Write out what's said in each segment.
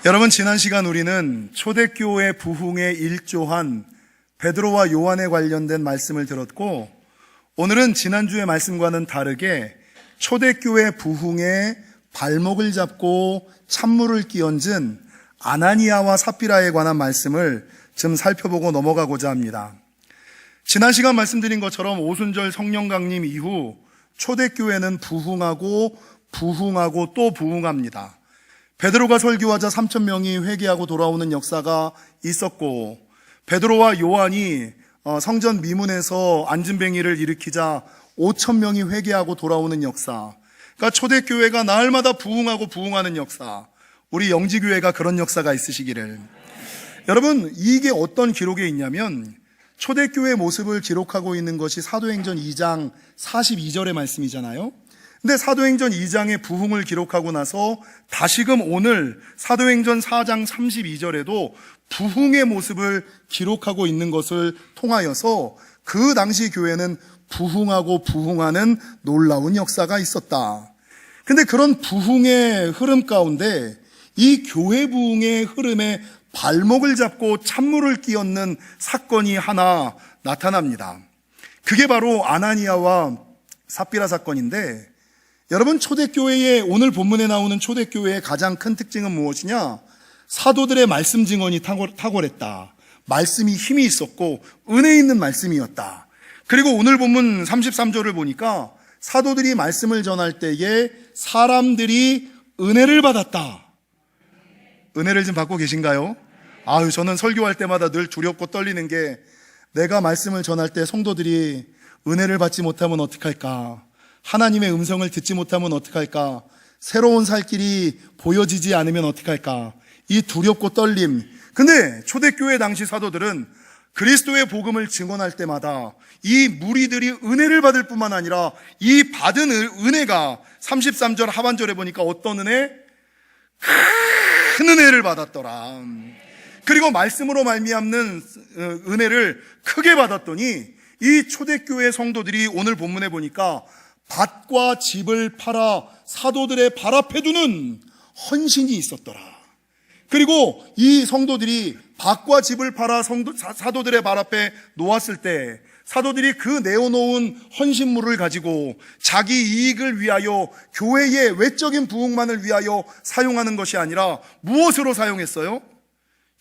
여러분, 지난 시간 우리는 초대교회 부흥에 일조한 베드로와 요한에 관련된 말씀을 들었고, 오늘은 지난주의 말씀과는 다르게 초대교회 부흥에 발목을 잡고 찬물을 끼얹은 아나니아와 삽비라에 관한 말씀을 좀 살펴보고 넘어가고자 합니다. 지난 시간 말씀드린 것처럼 오순절 성령 강림 이후 초대교회는 부흥하고 또 부흥합니다. 베드로가 설교하자 3,000명이 회개하고 돌아오는 역사가 있었고, 베드로와 요한이 성전 미문에서 안진뱅이를 일으키자 5,000명이 회개하고 돌아오는 역사, 그러니까 초대교회가 날마다 부흥하고 부흥하는 역사, 우리 영지교회가 그런 역사가 있으시기를. 여러분, 이게 어떤 기록에 있냐면 초대교회 모습을 기록하고 있는 것이 사도행전 2장 42절의 말씀이잖아요. 근데 사도행전 2장의 부흥을 기록하고 나서 다시금 오늘 사도행전 4장 32절에도 부흥의 모습을 기록하고 있는 것을 통하여서 그 당시 교회는 부흥하고 부흥하는 놀라운 역사가 있었다. 근데 그런 부흥의 흐름 가운데 이 교회 부흥의 흐름에 발목을 잡고 찬물을 끼얹는 사건이 하나 나타납니다. 그게 바로 아나니아와 삽비라 사건인데, 여러분, 초대교회의, 오늘 본문에 나오는 초대교회의 가장 큰 특징은 무엇이냐? 사도들의 말씀 증언이 탁월했다. 말씀이 힘이 있었고 은혜 있는 말씀이었다. 그리고 오늘 본문 33절을 보니까 사도들이 말씀을 전할 때에 사람들이 은혜를 받았다. 은혜를 좀 받고 계신가요? 저는 설교할 때마다 늘 두렵고 떨리는 게, 내가 말씀을 전할 때 성도들이 은혜를 받지 못하면 어떡할까? 하나님의 음성을 듣지 못하면 어떡할까? 새로운 살 길이 보여지지 않으면 어떡할까? 이 두렵고 떨림. 근데 초대교회 당시 사도들은 그리스도의 복음을 증언할 때마다 이 무리들이 은혜를 받을 뿐만 아니라 이 받은 은혜가 33절 하반절에 보니까 어떤 은혜? 큰 은혜를 받았더라. 그리고 말씀으로 말미암는 은혜를 크게 받았더니 이 초대교회 성도들이 오늘 본문에 보니까 밭과 집을 팔아 사도들의 발 앞에 두는 헌신이 있었더라. 그리고 이 성도들이 밭과 집을 팔아 사도들의 발 앞에 놓았을 때 사도들이 그 내어놓은 헌신물을 가지고 자기 이익을 위하여, 교회의 외적인 부흥만을 위하여 사용하는 것이 아니라 무엇으로 사용했어요?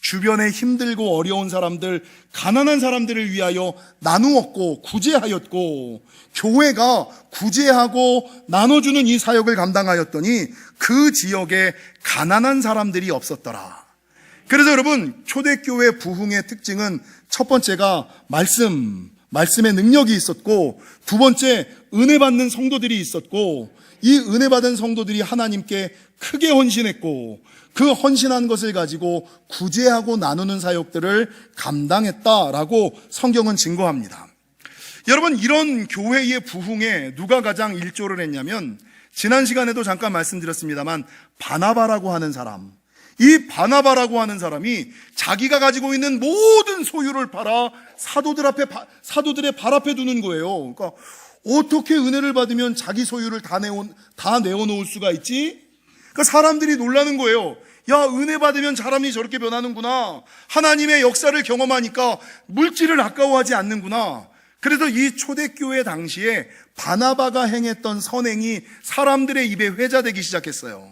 주변에 힘들고 어려운 사람들, 가난한 사람들을 위하여 나누었고 구제하였고, 교회가 구제하고 나눠주는 이 사역을 감당하였더니 그 지역에 가난한 사람들이 없었더라. 그래서 여러분, 초대교회 부흥의 특징은 첫 번째가 말씀의 능력이 있었고, 두 번째 은혜 받는 성도들이 있었고, 이 은혜 받은 성도들이 하나님께 크게 헌신했고, 그 헌신한 것을 가지고 구제하고 나누는 사역들을 감당했다라고 성경은 증거합니다. 여러분, 이런 교회의 부흥에 누가 가장 일조를 했냐면, 지난 시간에도 잠깐 말씀드렸습니다만 바나바라고 하는 사람, 이 바나바라고 하는 사람이 자기가 가지고 있는 모든 소유를 팔아 사도들의 발 앞에 두는 거예요. 그러니까 어떻게 은혜를 받으면 자기 소유를 다 내어놓을 수가 있지? 그러니까 사람들이 놀라는 거예요. 야, 은혜 받으면 사람이 저렇게 변하는구나. 하나님의 역사를 경험하니까 물질을 아까워하지 않는구나. 그래서 이 초대교회 당시에 바나바가 행했던 선행이 사람들의 입에 회자되기 시작했어요.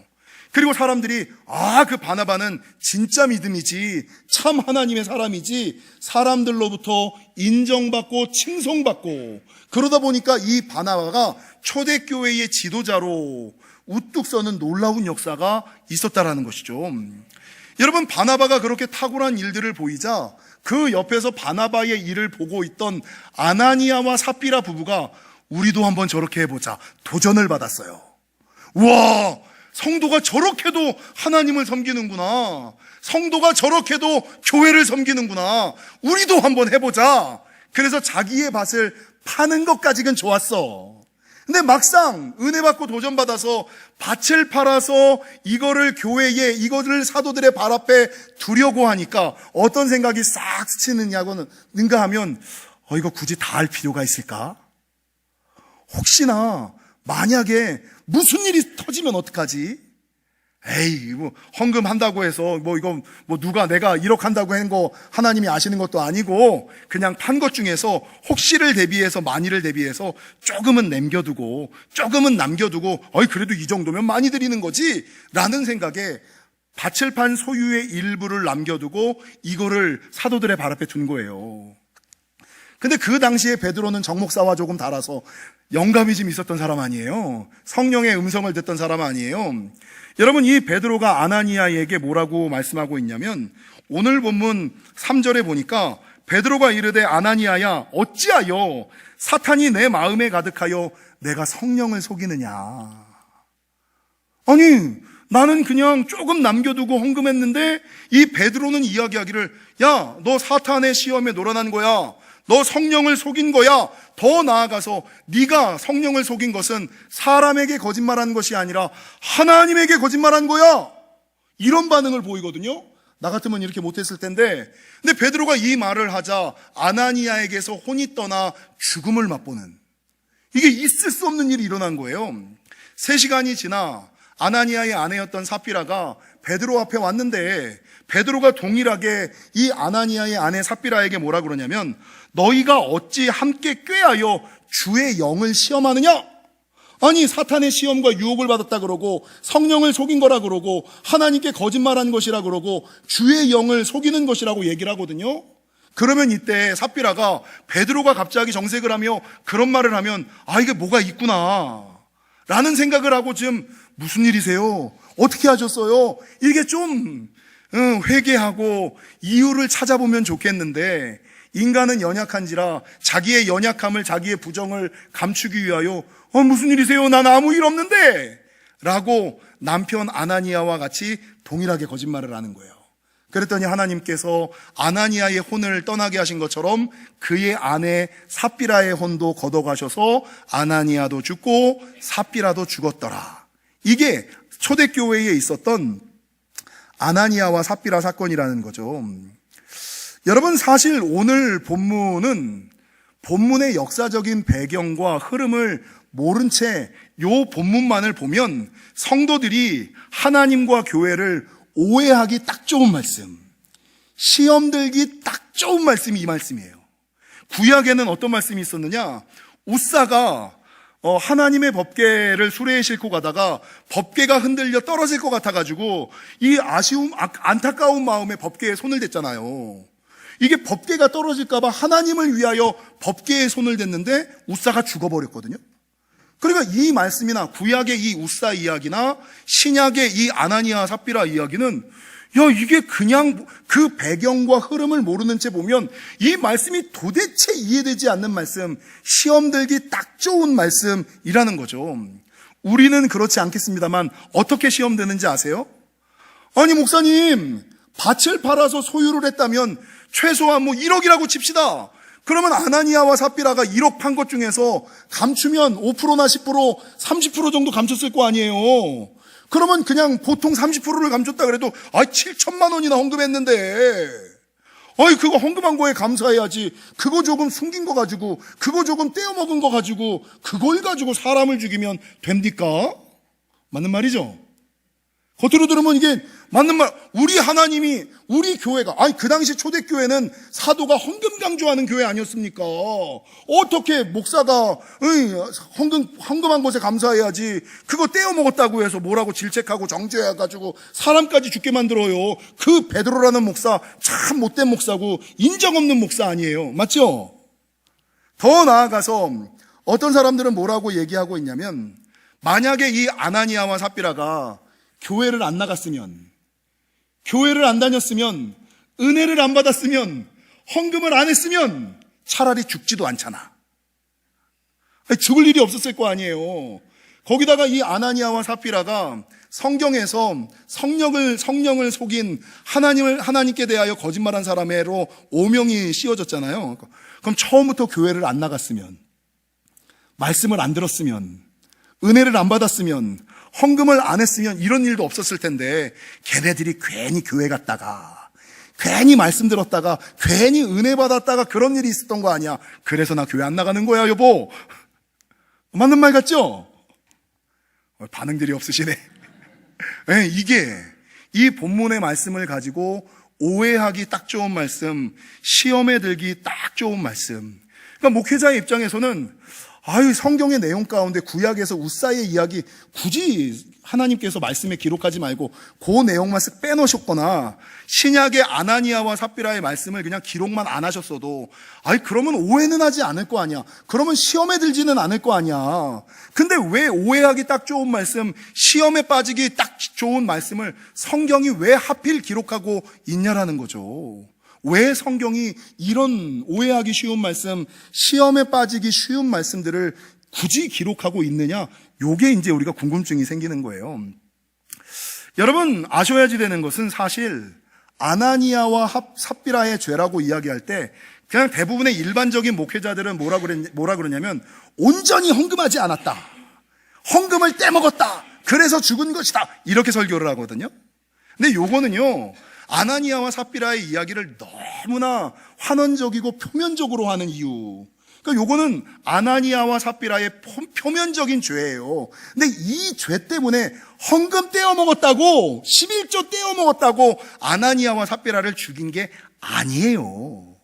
그리고 사람들이 그 바나바는 진짜 믿음이지, 참 하나님의 사람이지, 사람들로부터 인정받고 칭송받고, 그러다 보니까 이 바나바가 초대교회의 지도자로 우뚝 서는 놀라운 역사가 있었다라는 것이죠. 여러분, 바나바가 그렇게 탁월한 일들을 보이자 그 옆에서 바나바의 일을 보고 있던 아나니아와 삽비라 부부가 우리도 한번 저렇게 해보자 도전을 받았어요. 우와, 성도가 저렇게도 하나님을 섬기는구나. 성도가 저렇게도 교회를 섬기는구나. 우리도 한번 해보자. 그래서 자기의 밭을 파는 것까지는 좋았어. 근데 막상 은혜 받고 도전 받아서 밭을 팔아서 이거를 사도들의 발 앞에 두려고 하니까 어떤 생각이 싹 스치느냐고는가 하면, 이거 굳이 다 할 필요가 있을까? 혹시나 만약에 무슨 일이 터지면 어떡하지? 에이, 뭐, 헌금한다고 해서, 뭐, 이거, 뭐, 누가 내가 1억 한다고 한 거 하나님이 아시는 것도 아니고, 그냥 판 것 중에서 혹시를 대비해서, 만일을 대비해서 조금은 남겨두고, 그래도 이 정도면 많이 드리는 거지? 라는 생각에 밭을 판 소유의 일부를 남겨두고, 이거를 사도들의 발 앞에 둔 거예요. 근데 그 당시에 베드로는 정목사와 조금 달아서 영감이 좀 있었던 사람 아니에요? 성령의 음성을 듣던 사람 아니에요? 여러분, 이 베드로가 아나니아에게 뭐라고 말씀하고 있냐면, 오늘 본문 3절에 보니까 베드로가 이르되 아나니아야 어찌하여 사탄이 내 마음에 가득하여 내가 성령을 속이느냐. 아니, 나는 그냥 조금 남겨두고 헌금했는데 이 베드로는 이야기하기를, 야, 너 사탄의 시험에 놀아난 거야. 너 성령을 속인 거야. 더 나아가서 네가 성령을 속인 것은 사람에게 거짓말한 것이 아니라 하나님에게 거짓말한 거야. 이런 반응을 보이거든요. 나 같으면 이렇게 못했을 텐데. 근데 베드로가 이 말을 하자 아나니아에게서 혼이 떠나 죽음을 맛보는, 이게 있을 수 없는 일이 일어난 거예요. 3시간이 지나 아나니아의 아내였던 삽비라가 베드로 앞에 왔는데, 베드로가 동일하게 이 아나니아의 아내 삽비라에게 뭐라 그러냐면, 너희가 어찌 함께 꾀하여 주의 영을 시험하느냐? 아니, 사탄의 시험과 유혹을 받았다 그러고, 성령을 속인 거라 그러고, 하나님께 거짓말한 것이라 그러고, 주의 영을 속이는 것이라고 얘기를 하거든요. 그러면 이때 삽비라가 베드로가 갑자기 정색을 하며 그런 말을 하면, 아, 이게 뭐가 있구나 라는 생각을 하고, 지금 무슨 일이세요? 어떻게 하셨어요? 이게 좀 회개하고 이유를 찾아보면 좋겠는데, 인간은 연약한지라 자기의 연약함을, 자기의 부정을 감추기 위하여 무슨 일이세요? 난 아무 일 없는데 라고 남편 아나니아와 같이 동일하게 거짓말을 하는 거예요. 그랬더니 하나님께서 아나니아의 혼을 떠나게 하신 것처럼 그의 아내 삽비라의 혼도 걷어가셔서 아나니아도 죽고 삽비라도 죽었더라. 이게 초대교회에 있었던 아나니아와 삽비라 사건이라는 거죠. 여러분, 사실 오늘 본문은 본문의 역사적인 배경과 흐름을 모른 채 요 본문만을 보면 성도들이 하나님과 교회를 오해하기 딱 좋은 말씀, 시험 들기 딱 좋은 말씀이 이 말씀이에요. 구약에는 어떤 말씀이 있었느냐? 웃사가 하나님의 법궤를 수레에 싣고 가다가 법궤가 흔들려 떨어질 것 같아가지고 이 안타까운 마음에 법궤에 손을 댔잖아요. 이게 법궤가 떨어질까봐 하나님을 위하여 법궤에 손을 댔는데 웃사가 죽어버렸거든요. 그러니까 이 말씀이나 구약의 이 웃사 이야기나 신약의 이 아나니아 삽비라 이야기는, 이게 그냥 그 배경과 흐름을 모르는 채 보면 이 말씀이 도대체 이해되지 않는 말씀, 시험 들기 딱 좋은 말씀이라는 거죠. 우리는 그렇지 않겠습니다만 어떻게 시험 되는지 아세요? 아니, 목사님, 밭을 팔아서 소유를 했다면 최소한 1억이라고 칩시다. 그러면 아나니아와 삽비라가 1억 판 것 중에서 감추면 5%나 10%, 30% 정도 감췄을 거 아니에요. 그러면 그냥 보통 30%를 감췄다 그래도 7천만 원이나 헌금했는데, 그거 헌금한 거에 감사해야지. 그거 조금 숨긴 거 가지고, 그거 조금 떼어먹은 거 가지고, 그걸 가지고 사람을 죽이면 됩니까? 맞는 말이죠? 겉으로 들으면 이게 맞는 말. 우리 하나님이, 우리 교회가, 그 당시 초대교회는 사도가 헌금 강조하는 교회 아니었습니까? 어떻게 목사가 헌금한 것에 감사해야지, 그거 떼어 먹었다고 해서 뭐라고 질책하고 정죄해가지고 사람까지 죽게 만들어요. 그 베드로라는 목사 참 못된 목사고 인정 없는 목사 아니에요. 맞죠? 더 나아가서 어떤 사람들은 뭐라고 얘기하고 있냐면, 만약에 이 아나니아와 삽비라가 교회를 안 나갔으면, 교회를 안 다녔으면, 은혜를 안 받았으면, 헌금을 안 했으면 차라리 죽지도 않잖아. 죽을 일이 없었을 거 아니에요. 거기다가 이 아나니아와 삽비라가 성경에서 성령을 속인 하나님께 대하여 거짓말한 사람으로 오명이 씌워졌잖아요. 그럼 처음부터 교회를 안 나갔으면, 말씀을 안 들었으면, 은혜를 안 받았으면, 헌금을 안 했으면 이런 일도 없었을 텐데, 걔네들이 괜히 교회 갔다가, 괜히 말씀 들었다가, 괜히 은혜 받았다가 그런 일이 있었던 거 아니야. 그래서 나 교회 안 나가는 거야, 여보. 맞는 말 같죠? 반응들이 없으시네. 예, 이게 이 본문의 말씀을 가지고 오해하기 딱 좋은 말씀, 시험에 들기 딱 좋은 말씀. 그러니까 목회자의 입장에서는 성경의 내용 가운데 구약에서 웃사의 이야기 굳이 하나님께서 말씀에 기록하지 말고 그 내용만 쓱 빼놓으셨거나 신약의 아나니아와 삽비라의 말씀을 그냥 기록만 안 하셨어도 그러면 오해는 하지 않을 거 아니야. 그러면 시험에 들지는 않을 거 아니야. 근데 왜 오해하기 딱 좋은 말씀, 시험에 빠지기 딱 좋은 말씀을 성경이 왜 하필 기록하고 있냐라는 거죠. 왜 성경이 이런 오해하기 쉬운 말씀, 시험에 빠지기 쉬운 말씀들을 굳이 기록하고 있느냐? 요게 이제 우리가 궁금증이 생기는 거예요. 여러분 아셔야지 되는 것은 사실 아나니아와 삽비라의 죄라고 이야기할 때 그냥 대부분의 일반적인 목회자들은 뭐라 그러냐면 온전히 헌금하지 않았다. 헌금을 떼먹었다. 그래서 죽은 것이다. 이렇게 설교를 하거든요. 근데 요거는요, 아나니아와 삽비라의 이야기를 너무나 환원적이고 표면적으로 하는 이유. 그러니까 요거는 아나니아와 삽비라의 표면적인 죄예요. 근데 이 죄 때문에 헌금 떼어 먹었다고, 11조 떼어 먹었다고 아나니아와 삽비라를 죽인 게 아니에요.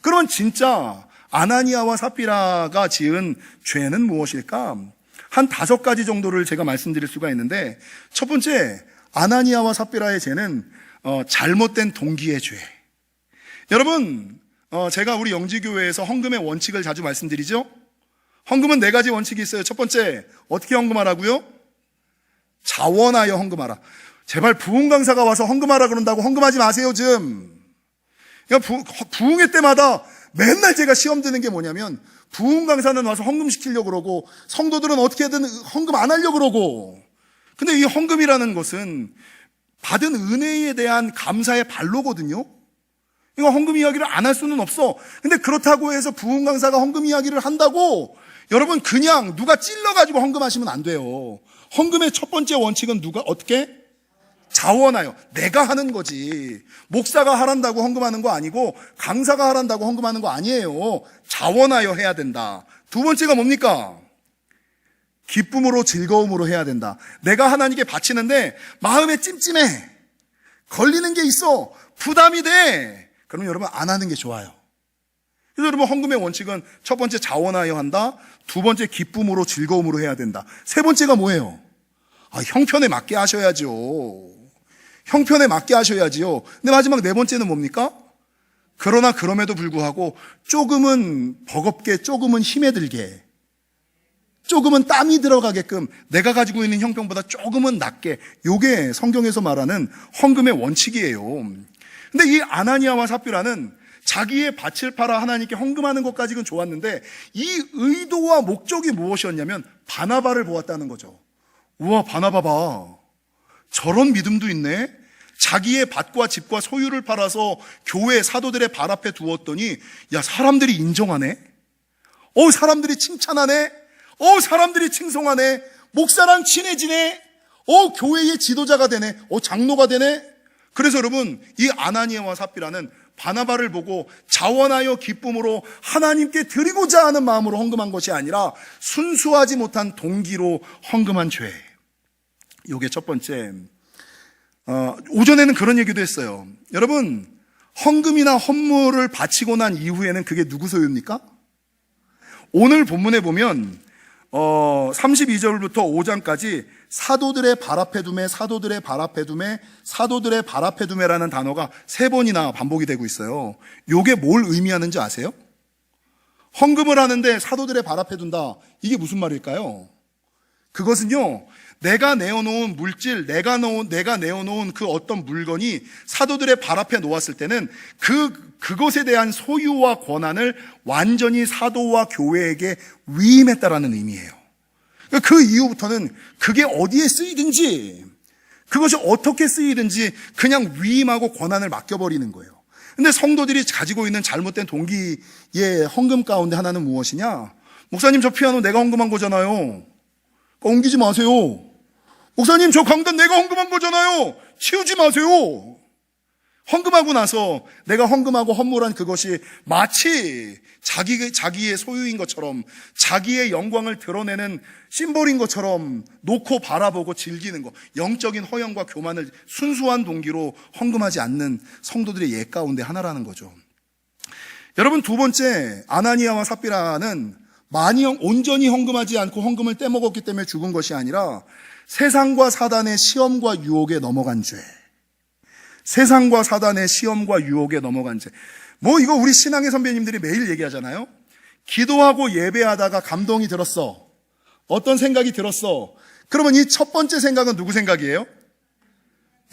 그러면 진짜 아나니아와 삽비라가 지은 죄는 무엇일까? 한 5가지 정도를 제가 말씀드릴 수가 있는데, 첫 번째, 아나니아와 삽비라의 죄는 잘못된 동기의 죄. 여러분, 제가 우리 영지교회에서 헌금의 원칙을 자주 말씀드리죠. 헌금은 4가지 원칙이 있어요. 첫 번째, 어떻게 헌금하라고요? 자원하여 헌금하라. 제발 부흥 강사가 와서 헌금하라 그런다고 헌금하지 마세요 좀. 그러니까 부흥회 때마다 맨날 제가 시험 드는 게 뭐냐면, 부흥 강사는 와서 헌금시키려고 그러고 성도들은 어떻게든 헌금 안 하려고 그러고. 근데 이 헌금이라는 것은 받은 은혜에 대한 감사의 발로거든요. 이거 헌금 이야기를 안 할 수는 없어. 근데 그렇다고 해서 부흥 강사가 헌금 이야기를 한다고 여러분 그냥 누가 찔러가지고 헌금하시면 안 돼요. 헌금의 첫 번째 원칙은 어떻게? 자원하여. 내가 하는 거지. 목사가 하란다고 헌금하는 거 아니고 강사가 하란다고 헌금하는 거 아니에요. 자원하여 해야 된다. 두 번째가 뭡니까? 기쁨으로 즐거움으로 해야 된다. 내가 하나님께 바치는데 마음에 찜찜해. 걸리는 게 있어. 부담이 돼. 그러면 여러분 안 하는 게 좋아요. 그래서 여러분 헌금의 원칙은 첫 번째 자원하여 한다. 두 번째 기쁨으로 즐거움으로 해야 된다. 세 번째가 뭐예요? 형편에 맞게 하셔야죠. 형편에 맞게 하셔야지요. 근데 마지막 4번째는 뭡니까? 그러나 그럼에도 불구하고 조금은 버겁게, 조금은 힘에 들게, 조금은 땀이 들어가게끔 내가 가지고 있는 형편보다 조금은 낮게. 요게 성경에서 말하는 헌금의 원칙이에요. 근데 이 아나니아와 삽비라는 자기의 밭을 팔아 하나님께 헌금하는 것까지는 좋았는데 이 의도와 목적이 무엇이었냐면 바나바를 보았다는 거죠. 우와, 바나바 봐. 저런 믿음도 있네. 자기의 밭과 집과 소유를 팔아서 교회 사도들의 발 앞에 두었더니 사람들이 인정하네. 사람들이 칭찬하네. 사람들이 칭송하네. 목사랑 친해지네. 교회의 지도자가 되네. 장로가 되네. 그래서 여러분 이 아나니아와 삽비라는 바나바를 보고 자원하여 기쁨으로 하나님께 드리고자 하는 마음으로 헌금한 것이 아니라 순수하지 못한 동기로 헌금한 죄. 요게 첫 번째. 오전에는 그런 얘기도 했어요. 여러분, 헌금이나 헌물을 바치고 난 이후에는 그게 누구 소유입니까? 오늘 본문에 보면 32절부터 5장까지 사도들의 발 앞에 두매, 사도들의 발 앞에 두매, 사도들의 발 앞에 두매라는 단어가 3번이나 반복이 되고 있어요. 요게 뭘 의미하는지 아세요? 헌금을 하는데 사도들의 발 앞에 둔다. 이게 무슨 말일까요? 그것은요, 내가 내어놓은 물질, 내가 내어놓은 그 어떤 물건이 사도들의 발 앞에 놓았을 때는 그것에 대한 소유와 권한을 완전히 사도와 교회에게 위임했다라는 의미예요. 그 이후부터는 그게 어디에 쓰이든지, 그것이 어떻게 쓰이든지 그냥 위임하고 권한을 맡겨버리는 거예요. 근데 성도들이 가지고 있는 잘못된 동기의 헌금 가운데 하나는 무엇이냐? 목사님, 저 피아노 내가 헌금한 거잖아요. 옮기지 마세요. 목사님, 저 강단 내가 헌금한 거잖아요. 치우지 마세요. 헌금하고 나서 내가 헌금하고 헌물한 그것이 마치 자기의 소유인 것처럼, 자기의 영광을 드러내는 심볼인 것처럼 놓고 바라보고 즐기는 것, 영적인 허영과 교만을 순수한 동기로 헌금하지 않는 성도들의 예 가운데 하나라는 거죠. 여러분, 두 번째, 아나니아와 삽비라는 온전히 헌금하지 않고 헌금을 떼먹었기 때문에 죽은 것이 아니라 세상과 사단의 시험과 유혹에 넘어간 죄. 세상과 사단의 시험과 유혹에 넘어간 죄. 이거 우리 신앙의 선배님들이 매일 얘기하잖아요. 기도하고 예배하다가 감동이 들었어. 어떤 생각이 들었어. 그러면 이 첫 번째 생각은 누구 생각이에요?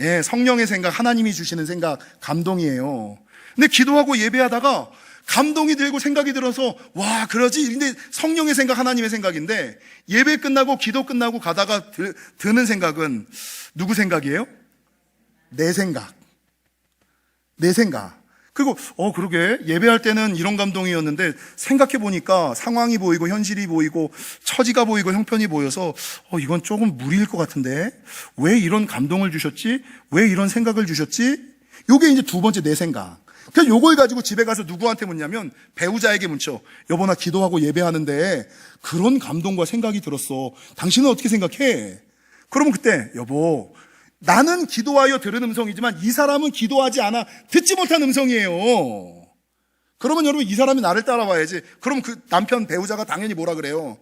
예, 성령의 생각, 하나님이 주시는 생각, 감동이에요. 근데 기도하고 예배하다가 감동이 들고 생각이 들어서 와 그러지. 근데 성령의 생각, 하나님의 생각인데 예배 끝나고 기도 끝나고 가다가 드는 생각은 누구 생각이에요? 내 생각. 내 생각. 그리고 그러게 예배할 때는 이런 감동이었는데 생각해 보니까 상황이 보이고 현실이 보이고 처지가 보이고 형편이 보여서 이건 조금 무리일 것 같은데 왜 이런 감동을 주셨지? 왜 이런 생각을 주셨지? 요게 이제 두 번째 내 생각. 그래서 요걸 가지고 집에 가서 누구한테 묻냐면 배우자에게 묻죠. 여보, 나 기도하고 예배하는데 그런 감동과 생각이 들었어. 당신은 어떻게 생각해? 그러면 그때 여보, 나는 기도하여 들은 음성이지만 이 사람은 기도하지 않아 듣지 못한 음성이에요. 그러면 여러분 이 사람이 나를 따라와야지. 그럼 그 남편 배우자가 당연히 뭐라 그래요?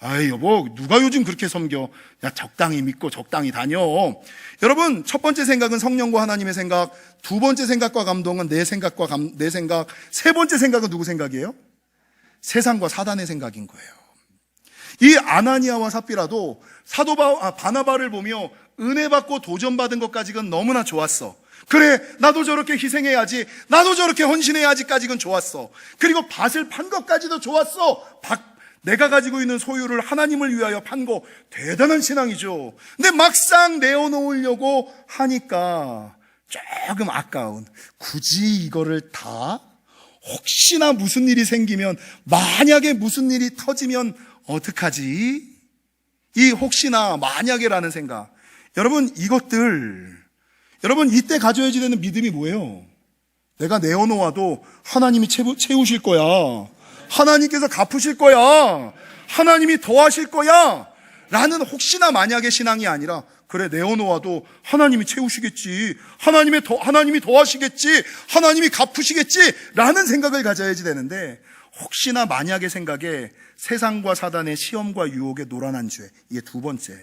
아이 여보, 누가 요즘 그렇게 섬겨? 야, 적당히 믿고 적당히 다녀. 여러분, 첫 번째 생각은 성령과 하나님의 생각, 두 번째 생각과 감동은 내 생각, 세 번째 생각은 누구 생각이에요? 세상과 사단의 생각인 거예요. 이 아나니아와 삽비라도 바나바를 보며 은혜 받고 도전 받은 것까지는 너무나 좋았어. 그래, 나도 저렇게 희생해야지, 나도 저렇게 헌신해야지까지는 좋았어. 그리고 밭을 판 것까지도 좋았어. 내가 가지고 있는 소유를 하나님을 위하여 판 거 대단한 신앙이죠. 근데 막상 내어놓으려고 하니까 조금 아까운, 굳이 이거를 다 혹시나 무슨 일이 생기면, 만약에 무슨 일이 터지면 어떡하지? 이 혹시나 만약에라는 생각. 여러분, 여러분 이때 가져야지 되는 믿음이 뭐예요? 내가 내어놓아도 하나님이 채우실 거야. 하나님께서 갚으실 거야. 하나님이 더하실 거야. 라는 혹시나 만약의 신앙이 아니라, 그래, 내어놓아도 하나님이 채우시겠지. 하나님이 더하시겠지. 하나님이 갚으시겠지. 라는 생각을 가져야지 되는데, 혹시나 만약의 생각에 세상과 사단의 시험과 유혹에 노란한 죄. 이게 두 번째.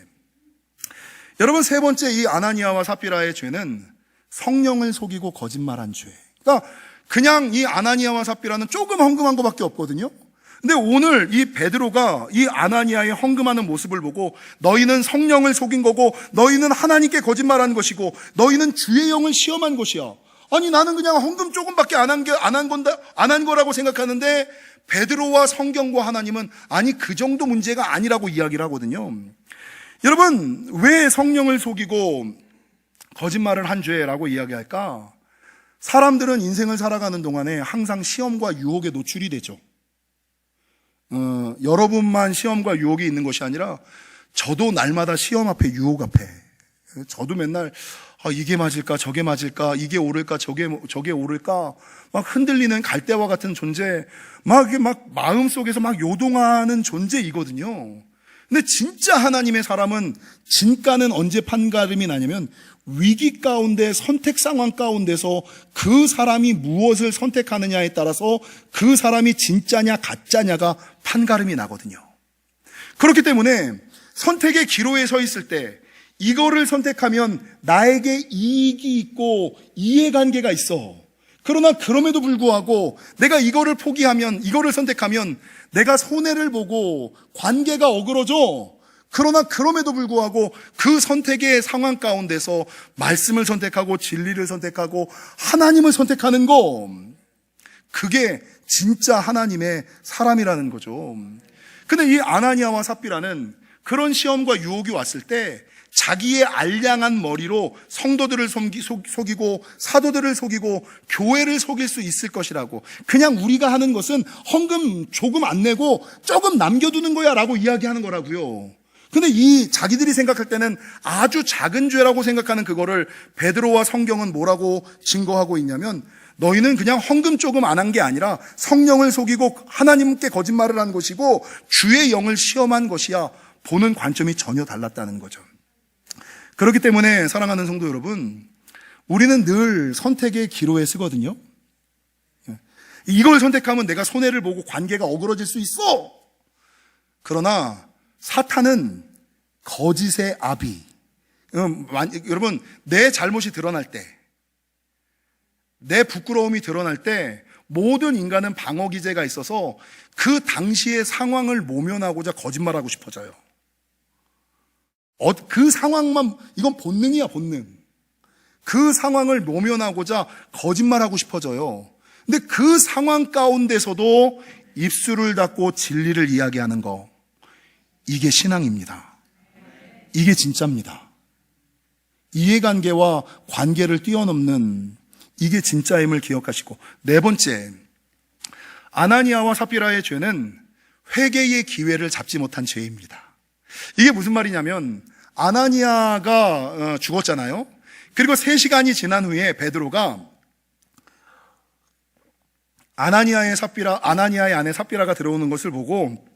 여러분, 세 번째, 이 아나니아와 삽비라의 죄는 성령을 속이고 거짓말한 죄. 그러니까 그냥 이 아나니아와 삽비라는 조금 헌금한 것밖에 없거든요. 근데 오늘 이 베드로가 이 아나니아의 헌금하는 모습을 보고 거너희는 성령을 속인 거고 너희는 하나님께 거짓말한 것이고 너희는 주의 영을 시험한 것이야. 아니, 나는 그냥 헌금 조금밖에 안 한 거라고 생각하는데 베드로와 성경과 하나님은 아니, 그 정도 문제가 아니라고 이야기를 하거든요. 여러분, 왜 성령을 속이고 거짓말을 한 죄라고 이야기할까? 사람들은 인생을 살아가는 동안에 항상 시험과 유혹에 노출이 되죠. 여러분만 시험과 유혹이 있는 것이 아니라 저도 날마다 시험 앞에, 유혹 앞에, 저도 맨날 이게 맞을까 저게 맞을까, 이게 옳을까 저게 옳을까 막 흔들리는 갈대와 같은 존재, 막 마음속에서 막 요동하는 존재이거든요. 근데 진짜 하나님의 사람은 진가는 언제 판가름이 나냐면 위기 가운데, 선택 상황 가운데서 그 사람이 무엇을 선택하느냐에 따라서 그 사람이 진짜냐 가짜냐가 판가름이 나거든요. 그렇기 때문에 선택의 기로에 서 있을 때 이거를 선택하면 나에게 이익이 있고 이해관계가 있어. 그러나 그럼에도 불구하고 내가 이거를 포기하면, 이거를 선택하면 내가 손해를 보고 관계가 어그러져. 그러나 그럼에도 불구하고 그 선택의 상황 가운데서 말씀을 선택하고 진리를 선택하고 하나님을 선택하는 거, 그게 진짜 하나님의 사람이라는 거죠. 근데 이 아나니아와 삽비라는 그런 시험과 유혹이 왔을 때 자기의 알량한 머리로 성도들을 속이고 사도들을 속이고 교회를 속일 수 있을 것이라고, 그냥 우리가 하는 것은 헌금 조금 안 내고 조금 남겨두는 거야 라고 이야기하는 거라고요. 근데 이 자기들이 생각할 때는 아주 작은 죄라고 생각하는 그거를 베드로와 성경은 뭐라고 증거하고 있냐면, 너희는 그냥 헌금 조금 안 한 게 아니라 성령을 속이고 하나님께 거짓말을 한 것이고 주의 영을 시험한 것이야. 보는 관점이 전혀 달랐다는 거죠. 그렇기 때문에 사랑하는 성도 여러분, 우리는 늘 선택의 기로에 서거든요. 이걸 선택하면 내가 손해를 보고 관계가 어그러질 수 있어. 그러나 사탄은 거짓의 아비. 여러분, 내 잘못이 드러날 때, 내 부끄러움이 드러날 때 모든 인간은 방어 기제가 있어서 그 당시의 상황을 모면하고자 거짓말하고 싶어져요. 그 상황만, 이건 본능이야, 본능. 그 상황을 모면하고자 거짓말하고 싶어져요. 근데 그 상황 가운데서도 입술을 닫고 진리를 이야기하는 거, 이게 신앙입니다. 이게 진짜입니다. 이해관계와 관계를 뛰어넘는 이게 진짜임을 기억하시고, 네 번째, 아나니아와 삽비라의 죄는 회개의 기회를 잡지 못한 죄입니다. 이게 무슨 말이냐면, 아나니아가 죽었잖아요. 그리고 3시간이 지난 후에 베드로가 아나니아의 아내 삽비라가 들어오는 것을 보고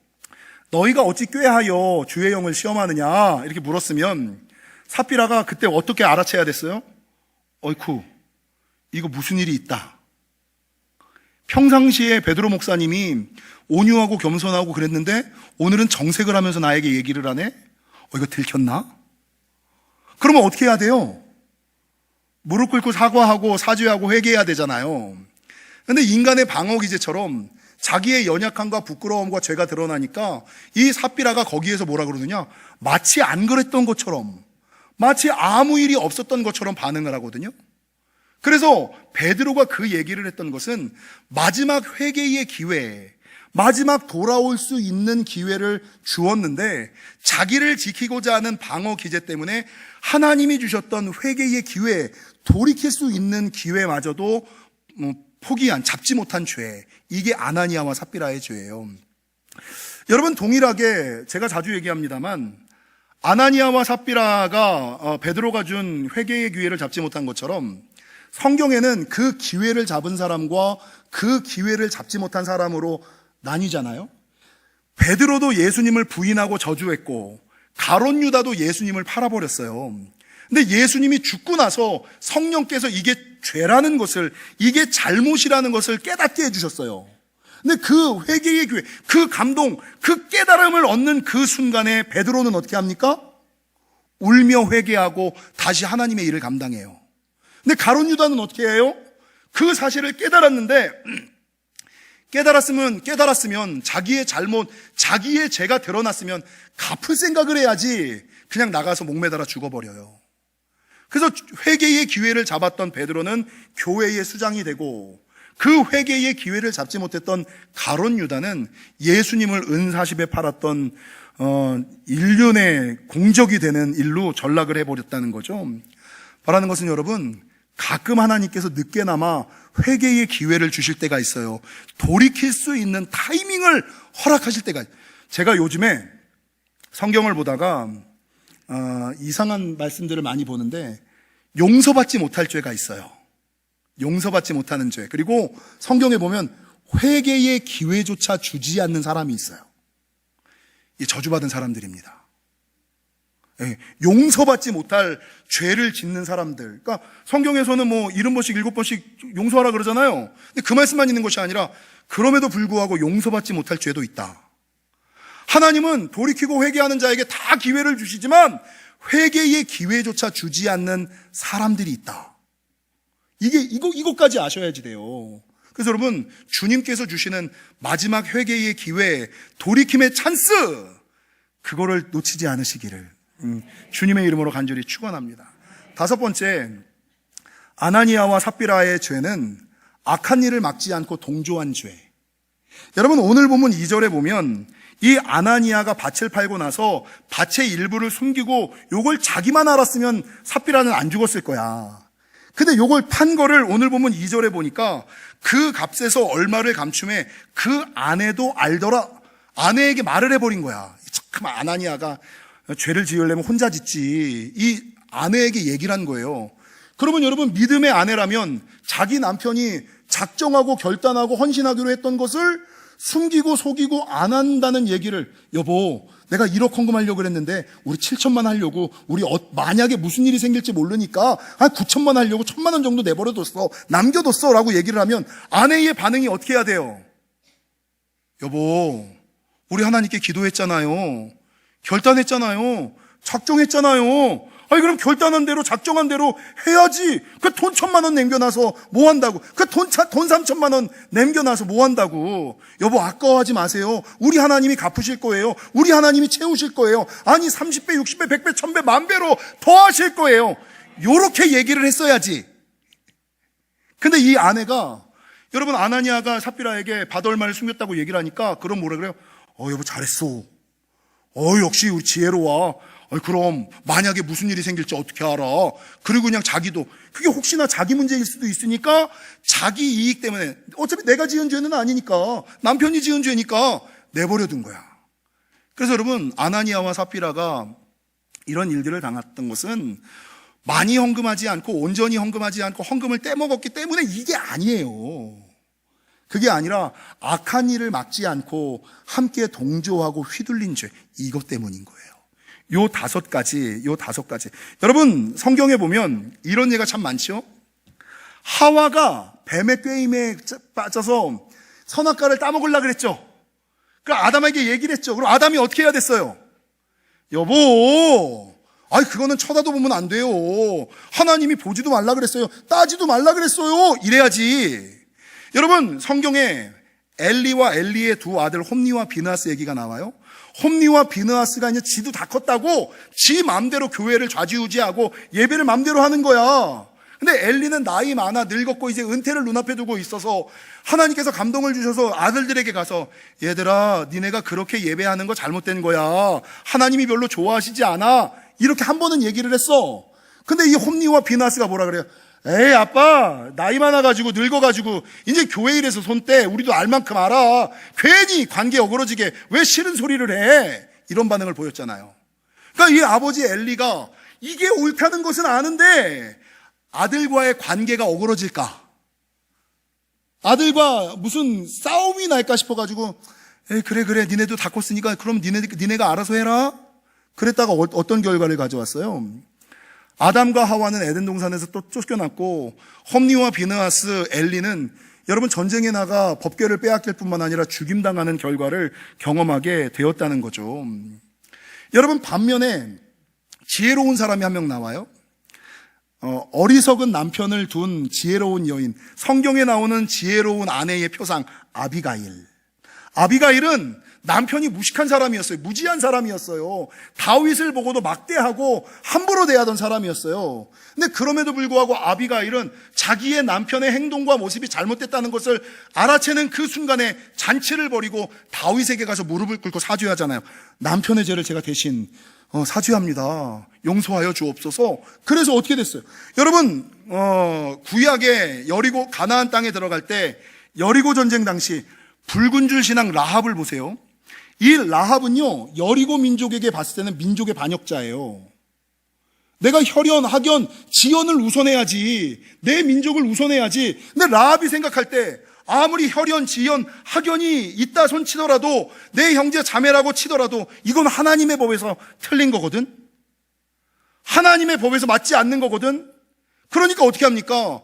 너희가 어찌 꾀하여 주의 영을 시험하느냐 이렇게 물었으면, 삽비라가 그때 어떻게 알아채야 됐어요? 어이쿠, 이거 무슨 일이 있다. 평상시에 베드로 목사님이 온유하고 겸손하고 그랬는데 오늘은 정색을 하면서 나에게 얘기를 하네? 이거 들켰나? 그러면 어떻게 해야 돼요? 무릎 꿇고 사과하고 사죄하고 회개해야 되잖아요. 근데 인간의 방어 기제처럼 자기의 연약함과 부끄러움과 죄가 드러나니까 이 삽비라가 거기에서 뭐라 그러느냐? 마치 안 그랬던 것처럼, 마치 아무 일이 없었던 것처럼 반응을 하거든요. 그래서 베드로가 그 얘기를 했던 것은 마지막 회개의 기회, 마지막 돌아올 수 있는 기회를 주었는데 자기를 지키고자 하는 방어 기제 때문에 하나님이 주셨던 회개의 기회, 돌이킬 수 있는 기회마저도 포기한, 잡지 못한 죄, 이게 아나니아와 삽비라의 죄예요. 여러분, 동일하게 제가 자주 얘기합니다만 아나니아와 삽비라가 베드로가 준 회개의 기회를 잡지 못한 것처럼 성경에는 그 기회를 잡은 사람과 그 기회를 잡지 못한 사람으로 나뉘잖아요. 베드로도 예수님을 부인하고 저주했고 가룟 유다도 예수님을 팔아버렸어요. 근데 예수님이 죽고 나서 성령께서 이게 죄라는 것을, 이게 잘못이라는 것을 깨닫게 해주셨어요. 근데 그 회개의 기회, 그 감동, 그 깨달음을 얻는 그 순간에 베드로는 어떻게 합니까? 울며 회개하고 다시 하나님의 일을 감당해요. 근데 가룟 유다는 어떻게 해요? 그 사실을 깨달았는데, 깨달았으면 자기의 잘못, 자기의 죄가 드러났으면 갚을 생각을 해야지 그냥 나가서 목매달아 죽어버려요. 그래서 회개의 기회를 잡았던 베드로는 교회의 수장이 되고, 그 회개의 기회를 잡지 못했던 가룟 유다는 예수님을 은40에 팔았던 인륜의 공적이 되는 일로 전락을 해버렸다는 거죠. 바라는 것은 여러분, 가끔 하나님께서 늦게나마 회개의 기회를 주실 때가 있어요. 돌이킬 수 있는 타이밍을 허락하실 때가 있어요. 제가 요즘에 성경을 보다가 이상한 말씀들을 많이 보는데 용서받지 못할 죄가 있어요. 용서받지 못하는 죄. 그리고 성경에 보면 회개의 기회조차 주지 않는 사람이 있어요. 이 저주받은 사람들입니다. 용서받지 못할 죄를 짓는 사람들. 그러니까 성경에서는 뭐 70번씩 7번씩 용서하라 그러잖아요. 근데 그 말씀만 있는 것이 아니라 그럼에도 불구하고 용서받지 못할 죄도 있다. 하나님은 돌이키고 회개하는 자에게 다 기회를 주시지만 회개의 기회조차 주지 않는 사람들이 있다. 이것까지 아셔야지 돼요. 그래서 여러분, 주님께서 주시는 마지막 회개의 기회, 돌이킴의 찬스, 그거를 놓치지 않으시기를 주님의 이름으로 간절히 축원합니다. 5번째, 아나니아와 삽비라의 죄는 악한 일을 막지 않고 동조한 죄. 여러분, 오늘 본문 2절에 보면 이 아나니아가 밭을 팔고 나서 밭의 일부를 숨기고 요걸 자기만 알았으면 삽비라는 안 죽었을 거야. 근데 요걸 판 거를 오늘 보면 2절에 보니까 그 값에서 얼마를 감춤해 그 아내도 알더라. 아내에게 말을 해버린 거야. 참 아나니아가 죄를 지으려면 혼자 짓지. 이 아내에게 얘기를 한 거예요. 그러면 여러분, 믿음의 아내라면 자기 남편이 작정하고 결단하고 헌신하기로 했던 것을 숨기고 속이고 안 한다는 얘기를, 여보, 내가 1억 헌금하려고 그랬는데 우리 7천만 하려고, 우리 만약에 무슨 일이 생길지 모르니까 한 9천만 하려고 1,000만 원 정도 내버려뒀어, 남겨뒀어 라고 얘기를 하면 아내의 반응이 어떻게 해야 돼요? 여보, 우리 하나님께 기도했잖아요. 결단했잖아요. 작정했잖아요. 아니, 그럼 결단한 대로 작정한 대로 해야지. 그 돈 1,000만 원 남겨놔서 뭐 한다고? 그 돈 3천만 원 남겨놔서 뭐 한다고? 여보, 아까워하지 마세요. 우리 하나님이 갚으실 거예요. 우리 하나님이 채우실 거예요. 아니, 30배, 60배, 100배, 1000배, 10,000배로 더 하실 거예요. 요렇게 얘기를 했어야지. 근데 이 아내가, 여러분, 아나니아가 삽비라에게 밭얼마를 숨겼다고 얘기를 하니까, 그럼 뭐라 그래요? 여보, 잘했어. 역시 우리 지혜로워. 그럼 만약에 무슨 일이 생길지 어떻게 알아? 그리고 그냥 자기도, 그게 혹시나 자기 문제일 수도 있으니까 자기 이익 때문에, 어차피 내가 지은 죄는 아니니까, 남편이 지은 죄니까 내버려 둔 거야. 그래서 여러분, 아나니아와 삽비라가 이런 일들을 당했던 것은 많이 헌금하지 않고 온전히 헌금하지 않고 헌금을 떼먹었기 때문에 이게 아니에요. 그게 아니라 악한 일을 막지 않고 함께 동조하고 휘둘린 죄, 이것 때문인 거예요. 요 다섯 가지. 여러분, 성경에 보면 이런 예가 참 많죠? 하와가 뱀의 꾀임에 빠져서 선악과를 따먹으려고 그랬죠. 그 아담에게 얘기를 했죠. 그럼 아담이 어떻게 해야 됐어요? 여보, 그거는 쳐다도 보면 안 돼요. 하나님이 보지도 말라 그랬어요. 따지도 말라 그랬어요. 이래야지. 여러분, 성경에 엘리와 엘리의 두 아들 홈니와 비느하스 얘기가 나와요. 홈니와 비느하스가 이제 지도 다 컸다고 지 마음대로 교회를 좌지우지하고 예배를 마음대로 하는 거야. 근데 엘리는 나이 많아 늙었고 이제 은퇴를 눈앞에 두고 있어서 하나님께서 감동을 주셔서 아들들에게 가서, 얘들아, 니네가 그렇게 예배하는 거 잘못된 거야. 하나님이 별로 좋아하시지 않아. 이렇게 한 번은 얘기를 했어. 근데 이 홈니와 비느하스가 뭐라 그래요? 에이, 아빠, 나이 많아가지고 늙어가지고 이제 교회 일에서 손 떼. 우리도 알 만큼 알아. 괜히 관계 어그러지게 왜 싫은 소리를 해? 이런 반응을 보였잖아요. 그러니까 이 아버지 엘리가 이게 옳다는 것은 아는데 아들과의 관계가 어그러질까? 아들과 무슨 싸움이 날까 싶어가지고, 에이, 그래, 니네도 다 컸으니까 그럼 니네가 알아서 해라. 그랬다가 어떤 결과를 가져왔어요? 아담과 하와는 에덴 동산에서 또 쫓겨났고, 홈니와 비느하스, 엘리는 여러분 전쟁에 나가 법궤를 빼앗길 뿐만 아니라 죽임당하는 결과를 경험하게 되었다는 거죠. 여러분, 반면에 지혜로운 사람이 한 명 나와요. 어리석은 남편을 둔 지혜로운 여인, 성경에 나오는 지혜로운 아내의 표상, 아비가일. 아비가일은 남편이 무식한 사람이었어요. 무지한 사람이었어요. 다윗을 보고도 막대하고 함부로 대하던 사람이었어요. 근데 그럼에도 불구하고 아비가일은 자기의 남편의 행동과 모습이 잘못됐다는 것을 알아채는 그 순간에 잔치를 벌이고 다윗에게 가서 무릎을 꿇고 사죄하잖아요. 남편의 죄를 제가 대신 사죄합니다. 용서하여 주옵소서. 그래서 어떻게 됐어요? 여러분, 구약의 여리고 가나안 땅에 들어갈 때 여리고 전쟁 당시 붉은 줄 신앙 라합을 보세요. 이 라합은요, 여리고 민족에게 봤을 때는 민족의 반역자예요. 내가 혈연, 학연, 지연을 우선해야지. 내 민족을 우선해야지. 근데 라합이 생각할 때 아무리 혈연, 지연, 학연이 있다 손 치더라도, 내 형제 자매라고 치더라도 이건 하나님의 법에서 틀린 거거든. 하나님의 법에서 맞지 않는 거거든. 그러니까 어떻게 합니까?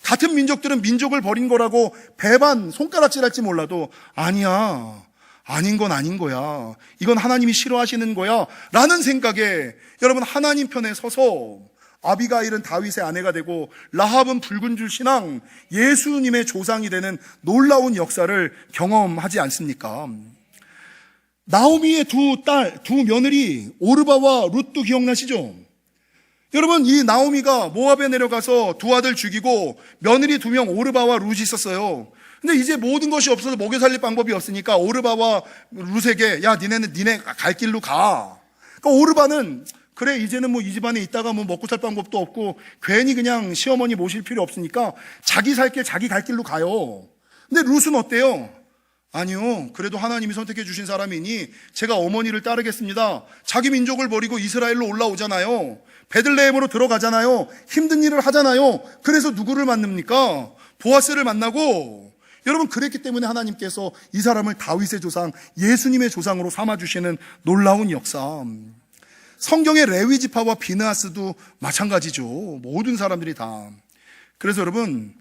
같은 민족들은 민족을 버린 거라고 배반, 손가락질할지 몰라도, 아니야, 아닌 건 아닌 거야, 이건 하나님이 싫어하시는 거야 라는 생각에 여러분 하나님 편에 서서 아비가일은 다윗의 아내가 되고 라합은 붉은 줄 신앙, 예수님의 조상이 되는 놀라운 역사를 경험하지 않습니까? 나오미의 두 며느리 오르바와 룻도 기억나시죠? 여러분, 이 나오미가 모압에 내려가서 두 아들 죽이고 며느리 2명 오르바와 룻이 있었어요. 근데 이제 모든 것이 없어서 먹여 살릴 방법이 없으니까 오르바와 룻에게, 야, 니네 갈 길로 가. 그러니까 오르바는, 그래, 이제는 뭐 이 집안에 있다가 뭐 먹고 살 방법도 없고 괜히 그냥 시어머니 모실 필요 없으니까 자기 살 길, 자기 갈 길로 가요. 근데 룻은 어때요? 아니요, 그래도 하나님이 선택해 주신 사람이니 제가 어머니를 따르겠습니다. 자기 민족을 버리고 이스라엘로 올라오잖아요. 베들레헴으로 들어가잖아요. 힘든 일을 하잖아요. 그래서 누구를 만납니까? 보아스를 만나고, 여러분, 그랬기 때문에 하나님께서 이 사람을 다윗의 조상, 예수님의 조상으로 삼아주시는 놀라운 역사. 성경의 레위 지파와 비느하스도 마찬가지죠. 모든 사람들이 다. 그래서 여러분,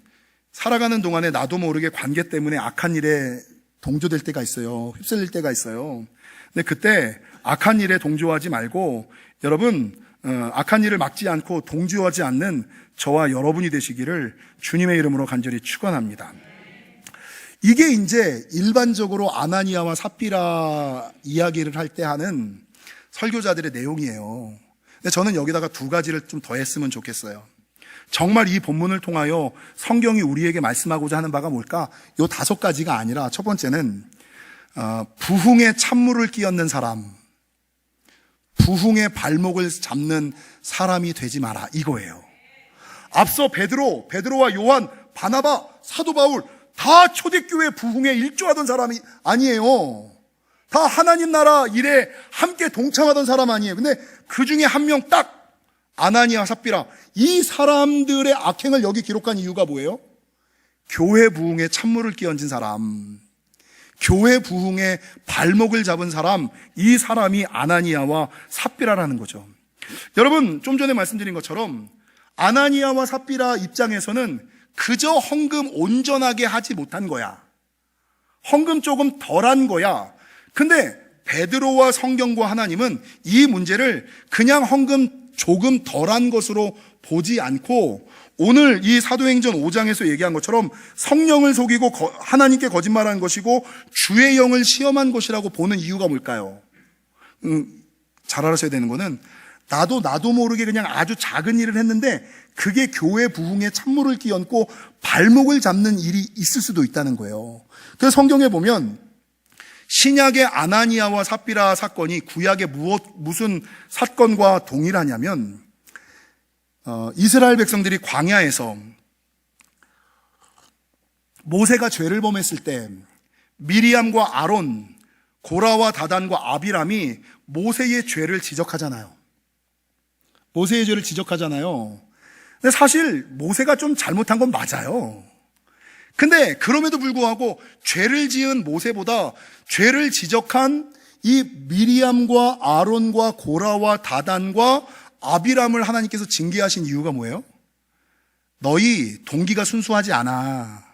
살아가는 동안에 나도 모르게 관계 때문에 악한 일에 동조될 때가 있어요. 휩쓸릴 때가 있어요. 근데 그때 악한 일에 동조하지 말고, 여러분, 악한 일을 막지 않고 동조하지 않는 저와 여러분이 되시기를 주님의 이름으로 간절히 축원합니다. 이게 이제 일반적으로 아나니아와 삽비라 이야기를 할 때 하는 설교자들의 내용이에요. 근데 저는 여기다가 두 가지를 좀 더했으면 좋겠어요. 정말 이 본문을 통하여 성경이 우리에게 말씀하고자 하는 바가 뭘까? 요 5가지가 아니라, 첫 번째는 부흥에 찬물을 끼얹는 사람, 부흥의 발목을 잡는 사람이 되지 마라, 이거예요. 앞서 베드로와 요한, 바나바, 사도 바울 다 초대교회 부흥에 일조하던 사람이 아니에요. 다 하나님 나라 일에 함께 동참하던 사람 아니에요. 근데 그 중에 한 명 딱, 아나니아, 삽비라, 이 사람들의 악행을 여기 기록한 이유가 뭐예요? 교회 부흥에 찬물을 끼얹은 사람, 교회 부흥에 발목을 잡은 사람, 이 사람이 아나니아와 삽비라라는 거죠. 여러분, 좀 전에 말씀드린 것처럼 아나니아와 삽비라 입장에서는 그저 헌금 온전하게 하지 못한 거야. 헌금 조금 덜한 거야. 근데 베드로와 성경과 하나님은 이 문제를 그냥 헌금 조금 덜한 것으로 보지 않고, 오늘 이 사도행전 5장에서 얘기한 것처럼 성령을 속이고 하나님께 거짓말한 것이고 주의 영을 시험한 것이라고 보는 이유가 뭘까요? 잘 알아셔야 되는 거는, 나도 모르게 그냥 아주 작은 일을 했는데 그게 교회 부흥에 찬물을 끼얹고 발목을 잡는 일이 있을 수도 있다는 거예요. 그래서 성경에 보면 신약의 아나니아와 삽비라 사건이 구약의 무슨 사건과 동일하냐면, 이스라엘 백성들이 광야에서 모세가 죄를 범했을 때 미리암과 아론, 고라와 다단과 아비람이 모세의 죄를 지적하잖아요. 모세의 죄를 지적하잖아요. 근데 사실 모세가 좀 잘못한 건 맞아요. 근데 그럼에도 불구하고 죄를 지은 모세보다 죄를 지적한 이 미리암과 아론과 고라와 다단과 아비람을 하나님께서 징계하신 이유가 뭐예요? 너희 동기가 순수하지 않아.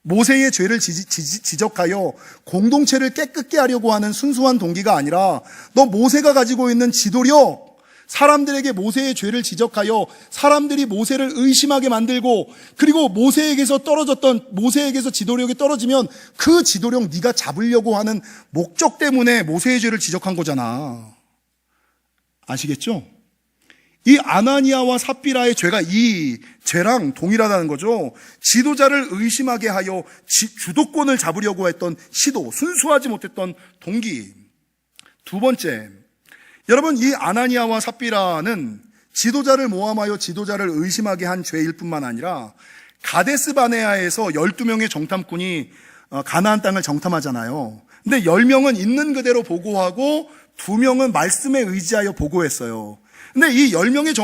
모세의 죄를 지적하여 공동체를 깨끗게 하려고 하는 순수한 동기가 아니라, 너 모세가 가지고 있는 지도력, 사람들에게 모세의 죄를 지적하여 사람들이 모세를 의심하게 만들고, 그리고 모세에게서 지도력이 떨어지면 그 지도력 네가 잡으려고 하는 목적 때문에 모세의 죄를 지적한 거잖아. 아시겠죠? 이 아나니아와 삽비라의 죄가 이 죄랑 동일하다는 거죠. 지도자를 의심하게 하여 주도권을 잡으려고 했던 시도, 순수하지 못했던 동기. 두 번째, 여러분, 이 아나니아와 삽비라는 지도자를 모함하여 지도자를 의심하게 한 죄일 뿐만 아니라, 가데스 바네아에서 12명의 정탐꾼이 가나안 땅을 정탐하잖아요. 근데 10명은 있는 그대로 보고하고 2명은 말씀에 의지하여 보고했어요. 근데 이 10명의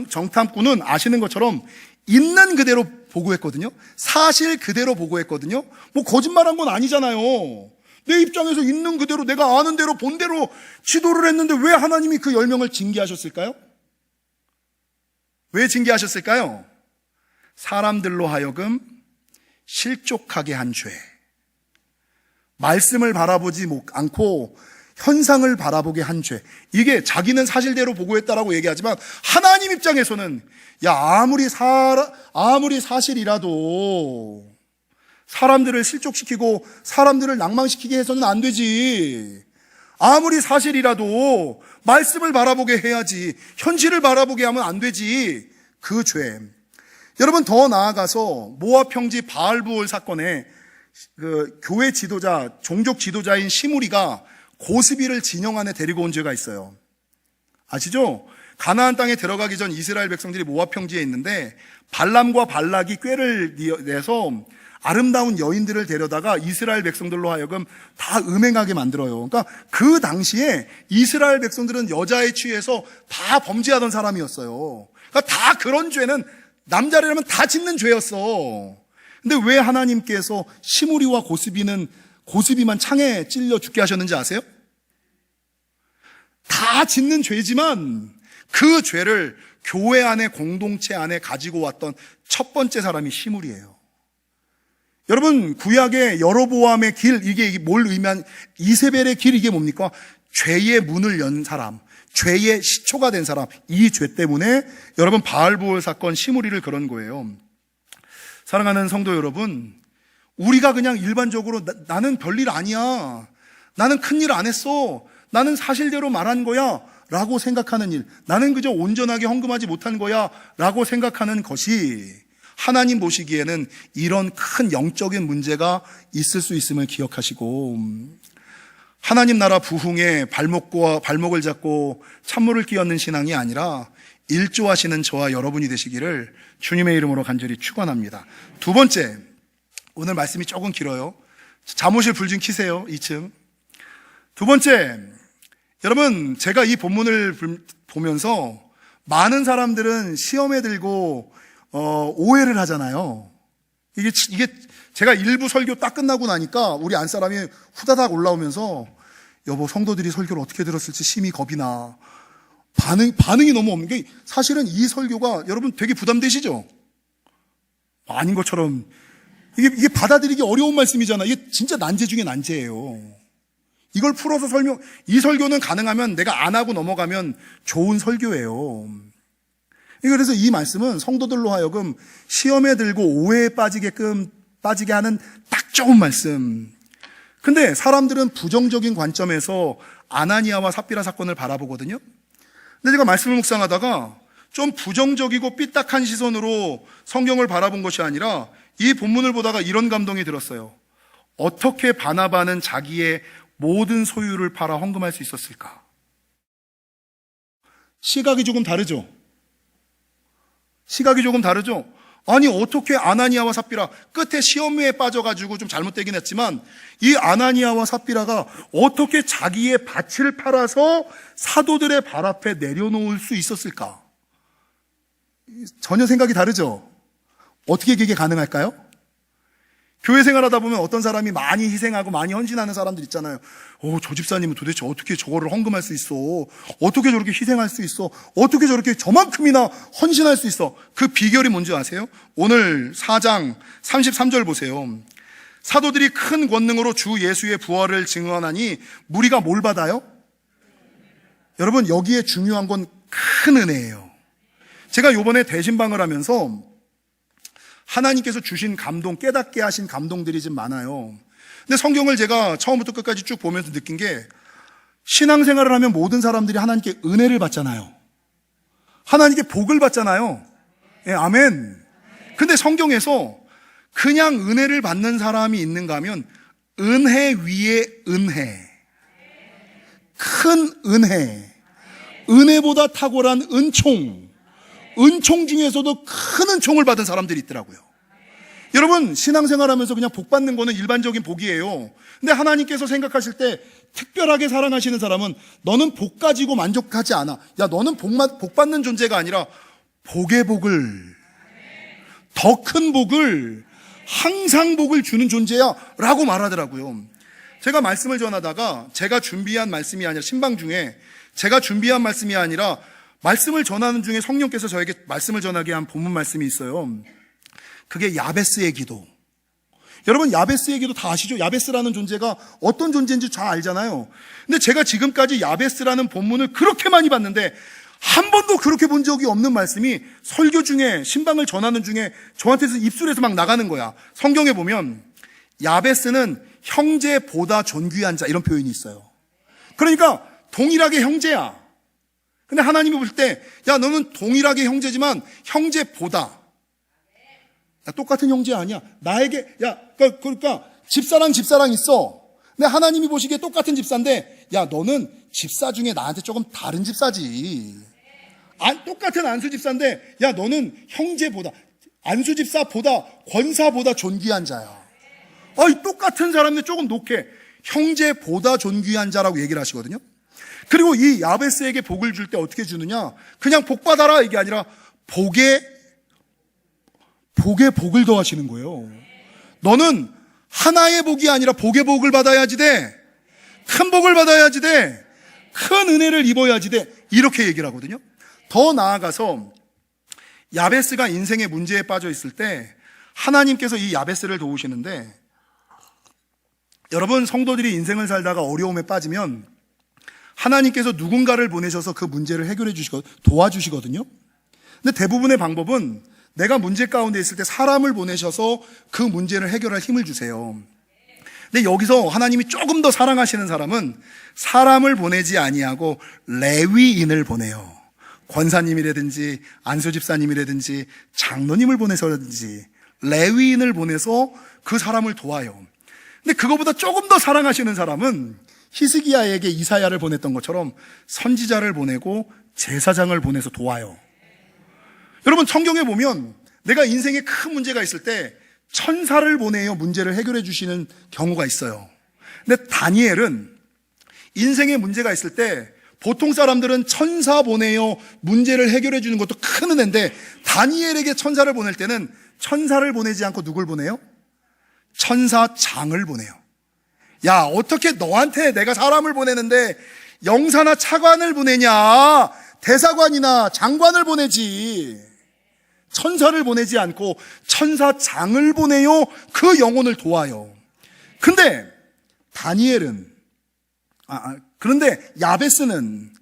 정탐꾼은 아시는 것처럼 있는 그대로 보고했거든요. 사실 그대로 보고했거든요. 뭐 거짓말한 건 아니잖아요. 내 입장에서 있는 그대로, 내가 아는 대로 본 대로 지도를 했는데 왜 하나님이 그 10명을 징계하셨을까요? 왜 징계하셨을까요? 사람들로 하여금 실족하게 한 죄. 말씀을 바라보지 않고 현상을 바라보게 한 죄. 이게 자기는 사실대로 보고했다라고 얘기하지만 하나님 입장에서는, 아무리 사실이라도 사람들을 실족시키고 사람들을 낭망시키게 해서는 안 되지. 아무리 사실이라도 말씀을 바라보게 해야지. 현실을 바라보게 하면 안 되지. 그 죄. 여러분, 더 나아가서 모압 평지 바알부올 사건에 그 교회 지도자, 종족 지도자인 시므리가 고스비를 진영 안에 데리고 온 죄가 있어요. 아시죠? 가나안 땅에 들어가기 전 이스라엘 백성들이 모압 평지에 있는데 발람과 발락이 꾀를 내서 아름다운 여인들을 데려다가 이스라엘 백성들로 하여금 다 음행하게 만들어요. 그러니까 그 당시에 이스라엘 백성들은 여자에 취해서 다 범죄하던 사람이었어요. 그러니까 다 그런 죄는 남자라면 다 짓는 죄였어. 근데 왜 하나님께서 시므리와 고스비만 창에 찔려 죽게 하셨는지 아세요? 다 짓는 죄지만 그 죄를 교회 안에, 공동체 안에 가지고 왔던 첫 번째 사람이 시므리예요. 여러분, 구약의 여로보암의 길, 이게 뭘 의미한, 이세벨의 길, 이게 뭡니까? 죄의 문을 연 사람, 죄의 시초가 된 사람, 이 죄 때문에 여러분 바알보올 사건, 시므리를 그런 거예요. 사랑하는 성도 여러분, 우리가 그냥 일반적으로 나는 별일 아니야, 나는 큰일 안 했어, 나는 사실대로 말한 거야 라고 생각하는 일, 나는 그저 온전하게 헌금하지 못한 거야 라고 생각하는 것이 하나님 보시기에는 이런 큰 영적인 문제가 있을 수 있음을 기억하시고, 하나님 나라 부흥에 발목을 잡고 찬물을 끼얹는 신앙이 아니라 일조하시는 저와 여러분이 되시기를 주님의 이름으로 간절히 축원합니다. 두 번째, 오늘 말씀이 조금 길어요. 잠옷을 불 좀 켜세요. 2층. 두 번째, 여러분, 제가 이 본문을 보면서 많은 사람들은 시험에 들고 오해를 하잖아요. 이게 제가 일부 설교 딱 끝나고 나니까 우리 안 사람이 후다닥 올라오면서 여보, 성도들이 설교를 어떻게 들었을지 심히 겁이 나. 반응이 너무 없는 게, 사실은 이 설교가 여러분 되게 부담되시죠? 아닌 것처럼 이게 받아들이기 어려운 말씀이잖아. 이게 진짜 난제 중에 난제예요. 이걸 풀어서 이 설교는 가능하면 내가 안 하고 넘어가면 좋은 설교예요. 그래서 이 말씀은 성도들로 하여금 시험에 들고 오해에 빠지게 하는 딱 좋은 말씀. 근데 사람들은 부정적인 관점에서 아나니아와 삽비라 사건을 바라보거든요. 근데 제가 말씀을 묵상하다가 좀 부정적이고 삐딱한 시선으로 성경을 바라본 것이 아니라 이 본문을 보다가 이런 감동이 들었어요. 어떻게 바나바는 자기의 모든 소유를 팔아 헌금할 수 있었을까? 시각이 조금 다르죠? 아니, 어떻게 아나니아와 삽비라, 끝에 시험에 빠져가지고 좀 잘못되긴 했지만, 이 아나니아와 삽비라가 어떻게 자기의 밭을 팔아서 사도들의 발 앞에 내려놓을 수 있었을까? 전혀 생각이 다르죠? 어떻게 이게 가능할까요? 교회 생활하다 보면 어떤 사람이 많이 희생하고 많이 헌신하는 사람들 있잖아요. 저 집사님은 도대체 어떻게 저거를 헌금할 수 있어? 어떻게 저렇게 희생할 수 있어? 어떻게 저렇게 저만큼이나 헌신할 수 있어? 그 비결이 뭔지 아세요? 오늘 4장 33절 보세요. 사도들이 큰 권능으로 주 예수의 부활을 증언하니 무리가 뭘 받아요? 여러분, 여기에 중요한 건 큰 은혜예요. 제가 이번에 대신방을 하면서 하나님께서 주신 감동, 깨닫게 하신 감동들이 좀 많아요. 근데 성경을 제가 처음부터 끝까지 쭉 보면서 느낀 게, 신앙생활을 하면 모든 사람들이 하나님께 은혜를 받잖아요. 하나님께 복을 받잖아요. 예, 아멘. 근데 성경에서 그냥 은혜를 받는 사람이 있는가 하면 은혜 위에 은혜, 큰 은혜, 은혜보다 탁월한 은총 중에서도 큰 은총을 받은 사람들이 있더라고요. 여러분, 신앙생활하면서 그냥 복 받는 거는 일반적인 복이에요. 근데 하나님께서 생각하실 때 특별하게 사랑하시는 사람은 너는 복 가지고 만족하지 않아. 야, 너는 복 받는 존재가 아니라 복의 복을, 더 큰 복을, 항상 복을 주는 존재야 라고 말하더라고요. 제가 말씀을 전하다가 제가 준비한 말씀이 아니라, 신방 중에 제가 준비한 말씀이 아니라 말씀을 전하는 중에 성령께서 저에게 말씀을 전하게 한 본문 말씀이 있어요. 그게 야베스의 기도. 여러분, 야베스의 기도 다 아시죠? 야베스라는 존재가 어떤 존재인지 잘 알잖아요. 근데 제가 지금까지 야베스라는 본문을 그렇게 많이 봤는데 한 번도 그렇게 본 적이 없는 말씀이 설교 중에, 신방을 전하는 중에 저한테서 입술에서 막 나가는 거야. 성경에 보면 야베스는 형제보다 존귀한 자, 이런 표현이 있어요. 그러니까 동일하게 형제야. 근데 하나님이 볼 때, 야, 너는 동일하게 형제지만 형제보다, 야, 똑같은 형제 아니야. 나에게, 야, 그러니까 집사랑 있어. 근데 하나님이 보시기에 똑같은 집사인데, 야, 너는 집사 중에 나한테 조금 다른 집사지. 똑같은 안수 집사인데, 야, 너는 형제보다, 안수집사보다, 권사보다 존귀한 자야. 이 똑같은 사람인데 조금 높게 형제보다 존귀한 자라고 얘기를 하시거든요. 그리고 이 야베스에게 복을 줄 때 어떻게 주느냐? 그냥 복 받아라 이게 아니라 복에 복을 더하시는 거예요. 너는 하나의 복이 아니라 복의 복을 받아야지 돼. 큰 복을 받아야지 돼. 큰 은혜를 입어야지 돼. 이렇게 얘기를 하거든요. 더 나아가서 야베스가 인생의 문제에 빠져 있을 때 하나님께서 이 야베스를 도우시는데, 여러분 성도들이 인생을 살다가 어려움에 빠지면 하나님께서 누군가를 보내셔서 그 문제를 해결해 주시고 도와주시거든요. 근데 대부분의 방법은 내가 문제 가운데 있을 때 사람을 보내셔서 그 문제를 해결할 힘을 주세요. 근데 여기서 하나님이 조금 더 사랑하시는 사람은 사람을 보내지 아니하고 레위인을 보내요. 권사님이라든지 안수집사님이라든지 장로님을 보내서든지 레위인을 보내서 그 사람을 도와요. 근데 그거보다 조금 더 사랑하시는 사람은 히스기야에게 이사야를 보냈던 것처럼 선지자를 보내고 제사장을 보내서 도와요. 여러분 성경에 보면 내가 인생에 큰 문제가 있을 때 천사를 보내어 문제를 해결해 주시는 경우가 있어요. 근데 다니엘은 인생에 문제가 있을 때 보통 사람들은 천사 보내어 문제를 해결해 주는 것도 큰 은혜인데, 다니엘에게 천사를 보낼 때는 천사를 보내지 않고 누굴 보내요? 천사장을 보내요. 야, 어떻게 너한테 내가 사람을 보내는데 영사나 차관을 보내냐? 대사관이나 장관을 보내지. 천사를 보내지 않고 천사장을 보내요. 그 영혼을 도와요. 근데 다니엘은 그런데 야베스는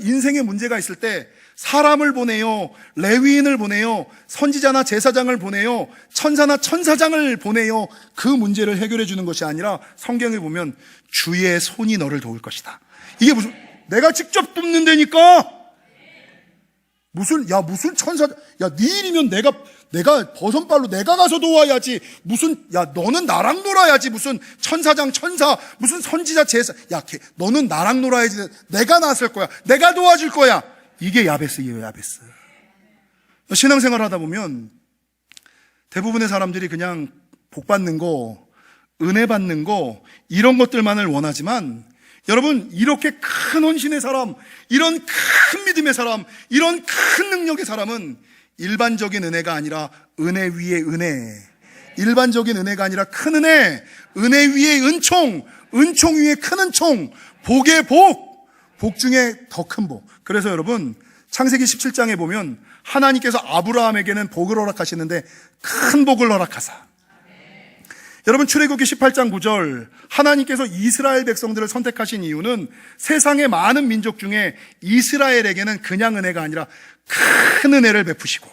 인생에 문제가 있을 때 사람을 보내요, 레위인을 보내요, 선지자나 제사장을 보내요, 천사나 천사장을 보내요. 그 문제를 해결해 주는 것이 아니라 성경에 보면 주의 손이 너를 도울 것이다. 이게 무슨, 내가 직접 돕는다니까? 무슨 천사, 네 일이면 내가 버선발로 내가 가서 도와야지. 너는 나랑 놀아야지. 무슨 천사장, 천사, 무슨 선지자, 제사. 너는 나랑 놀아야지. 내가 나설 거야. 내가 도와줄 거야. 이게 야베스예요, 야베스. 신앙생활 하다 보면 대부분의 사람들이 그냥 복 받는 거, 은혜 받는 거, 이런 것들만을 원하지만, 여러분, 이렇게 큰 헌신의 사람, 이런 큰 믿음의 사람, 이런 큰 능력의 사람은 일반적인 은혜가 아니라 은혜 위에 은혜, 일반적인 은혜가 아니라 큰 은혜, 은혜 위에 은총, 은총 위에 큰 은총, 복의 복, 복 중에 더 큰 복. 그래서 여러분, 창세기 17장에 보면 하나님께서 아브라함에게는 복을 허락하시는데 큰 복을 허락하사. 여러분, 출애굽기 18장 9절, 하나님께서 이스라엘 백성들을 선택하신 이유는 세상의 많은 민족 중에 이스라엘에게는 그냥 은혜가 아니라 큰 은혜를 베푸시고,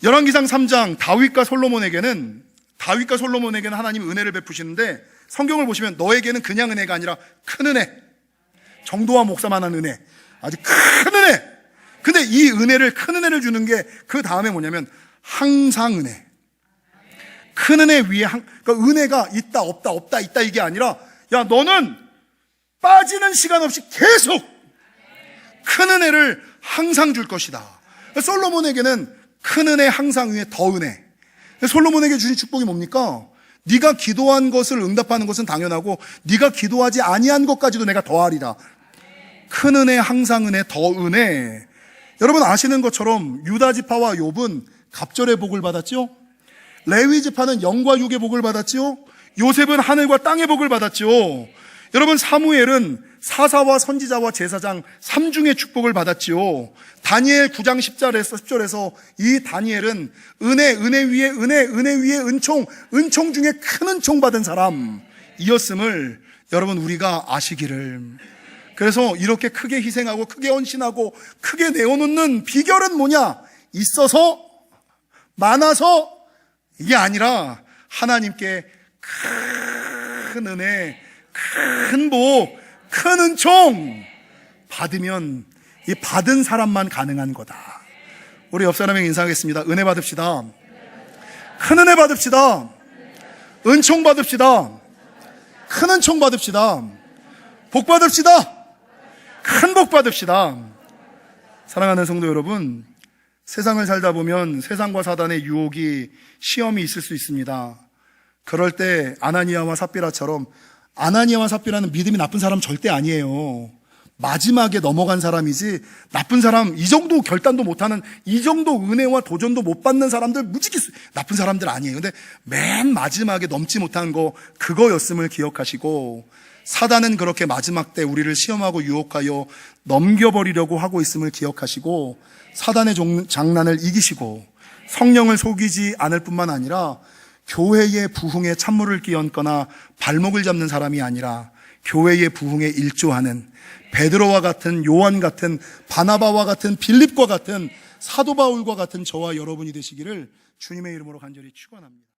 열왕기상 3장 다윗과 솔로몬에게는 하나님이 은혜를 베푸시는데, 성경을 보시면 너에게는 그냥 은혜가 아니라 큰 은혜, 정도와 목사만한 은혜, 아주 큰 은혜. 근데 이 은혜를, 큰 은혜를 주는 게 그 다음에 뭐냐면 항상 은혜. 큰 은혜 위에 그러니까 은혜가 있다 없다 있다 이게 아니라, 야, 너는 빠지는 시간 없이 계속 큰 은혜를 항상 줄 것이다. 솔로몬에게는 큰 은혜 항상 위에 더 은혜. 솔로몬에게 주신 축복이 뭡니까? 네가 기도한 것을 응답하는 것은 당연하고 네가 기도하지 아니한 것까지도 내가 더하리라. 큰 은혜, 항상 은혜, 더 은혜. 여러분 아시는 것처럼 유다 지파와 욥은 갑절의 복을 받았죠. 레위 지파는 영과 육의 복을 받았지요. 요셉은 하늘과 땅의 복을 받았죠. 여러분, 사무엘은 사사와 선지자와 제사장 3중의 축복을 받았지요. 다니엘 9장 10절에서 이 다니엘은 은혜 위에 은혜, 은혜 위에 은총, 은총 중에 큰 은총 받은 사람이었음을 여러분 우리가 아시기를. 그래서 이렇게 크게 희생하고 크게 헌신하고 크게 내어놓는 비결은 뭐냐? 있어서, 많아서, 이게 아니라 하나님께 큰 은혜, 큰 복, 큰 은총 받으면 이 받은 사람만 가능한 거다. 우리 옆 사람에게 인사하겠습니다. 은혜 받읍시다. 큰 은혜 받읍시다. 은총 받읍시다. 큰 은총 받읍시다. 복 받읍시다. 큰 복 받읍시다. 사랑하는 성도 여러분, 세상을 살다 보면 세상과 사단의 유혹이 시험이 있을 수 있습니다. 그럴 때 아나니아와 삽비라처럼, 아나니아와 삽비라는 믿음이 나쁜 사람 절대 아니에요. 마지막에 넘어간 사람이지, 나쁜 사람, 이 정도 결단도 못하는, 이 정도 은혜와 도전도 못 받는 사람들 무지개 나쁜 사람들 아니에요. 근데 맨 마지막에 넘지 못한 거, 그거였음을 기억하시고, 사단은 그렇게 마지막 때 우리를 시험하고 유혹하여 넘겨버리려고 하고 있음을 기억하시고, 사단의 장난을 이기시고 성령을 속이지 않을 뿐만 아니라 교회의 부흥에 찬물을 끼얹거나 발목을 잡는 사람이 아니라 교회의 부흥에 일조하는 베드로와 같은, 요한 같은, 바나바와 같은, 빌립과 같은, 사도 바울과 같은 저와 여러분이 되시기를 주님의 이름으로 간절히 축원합니다.